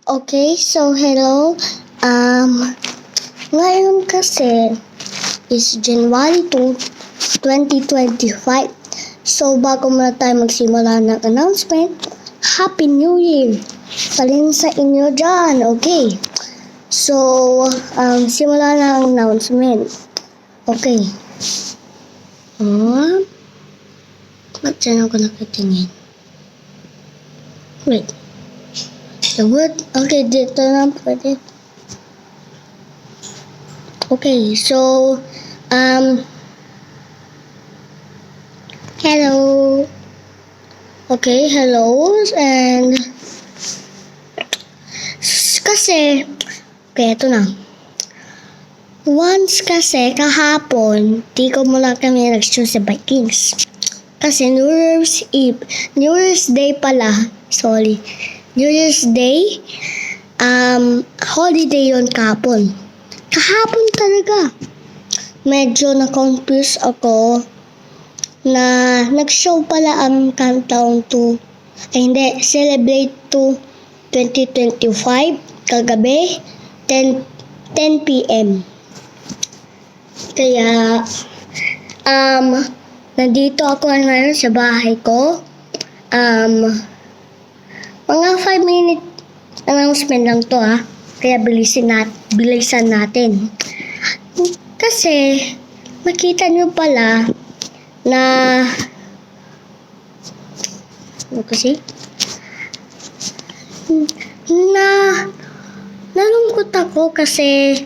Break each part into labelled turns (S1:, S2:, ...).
S1: Okay, so hello. Ngayon kasi is January 2, 2025. So bago muna tayo magsimula ng announcement, Happy New Year! Palin sa inyo dyan, okay? So, simula na ang announcement. Okay. Ba't dyan ako nakatingin? Wait. The word? Okay, dito na pwede. Okay, so, hello. Okay, hello. And, kasi, okay, ito na. Once kasi, kahapon, di ko muna kami nag-show sa Vikings. Kasi New Year's Eve, New Year's Day pala, sorry. New Year's Day, holiday yon kahapon. Kahapon talaga. Medyo na-confuse ako na nag-show pala ang Countdown to, Celebrate to 2025 kagabi, 10 p.m. Kaya, nandito ako ngayon sa bahay ko. Mga 5-minute announcement lang to kaya bilisan natin. Kasi, makita nyo pala na, nalungkot ako kasi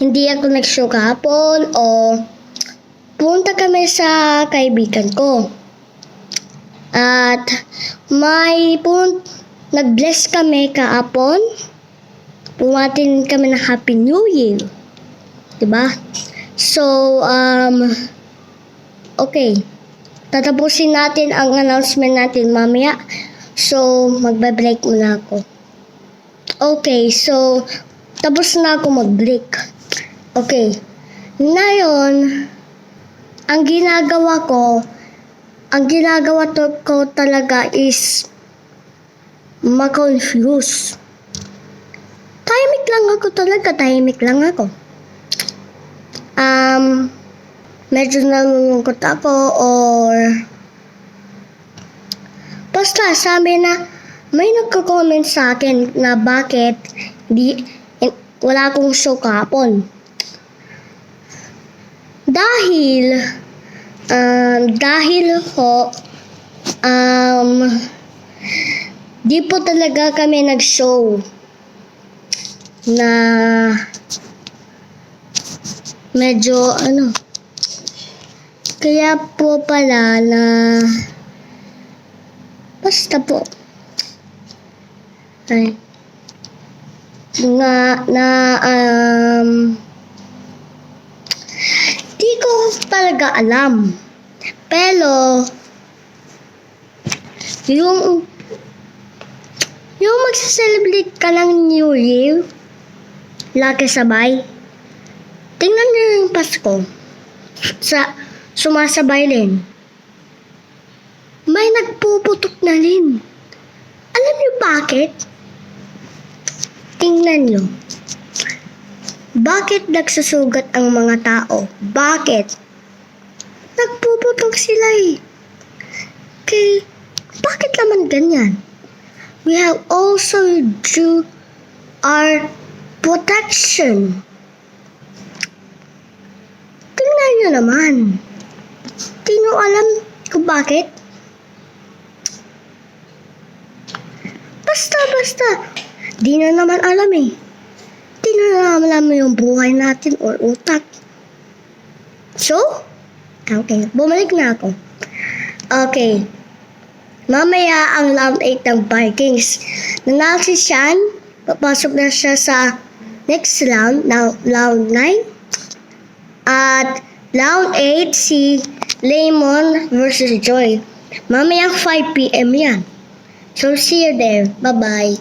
S1: hindi ako nag-show kahapon o punta kami sa kaibigan ko. At nag-bless kami kahapon. Pumatin kami ng Happy New Year. Diba? So, okay. Tatapusin natin ang announcement natin mamaya. So, magbe-break muna ako. Okay, so, tapos na ako mag-break. Okay. Ngayon, ang ginagawa ko talaga is ma-confuse. Tahimik lang ako. Medyo nalulungkot ako or basta sabi na may nagko-comment sa akin na bakit wala akong show kahapon. Dahil di po talaga kami nag-show na medyo kaya po pala na basta po di ko talaga alam. Pero yung magsa-celebrate ka ng New Year, lagi sabay. Tingnan niyo yung Pasko. Sumasabay din. May nagpuputok na rin. Alam niyo bakit? Tingnan niyo. Bakit nagsusugat ang mga tao? Bakit? Nagpuputok sila bakit naman ganyan? We have also do our protection. Tingnan nyo naman. Di nyo alam kung bakit? Basta. Di na naman alam Di na naman alam yung buhay natin or utak. So, okay, bumalik na ako. Okay. Mamaya ang round 8 ng Vikings. Nanalo si Sean, papasok na siya sa next round, round 9. At round 8, si Lemon versus Joy. Mamayang 5 p.m. yan. So, see you there. Bye-bye.